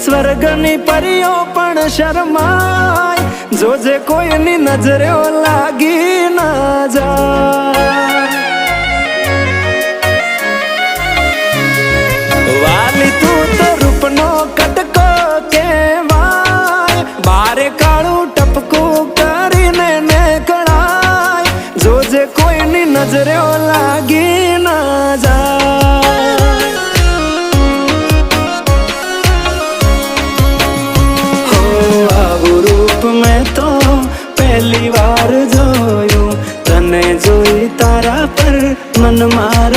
સ્વર્ગની પરીઓ પણ શરમાય, જોજે કોઈની નજરે લાગી ના જાય. વાલી તું તો રૂપનો કટકો કહેવાય, બારે કાળું ટપકું કરીને નીકળાય, જોજે કોઈની નજરે લાગી ના જાય. હો આવું રૂપ મેં તો પહેલી વાર જોયું, તને જોઈ તારા પર મન માર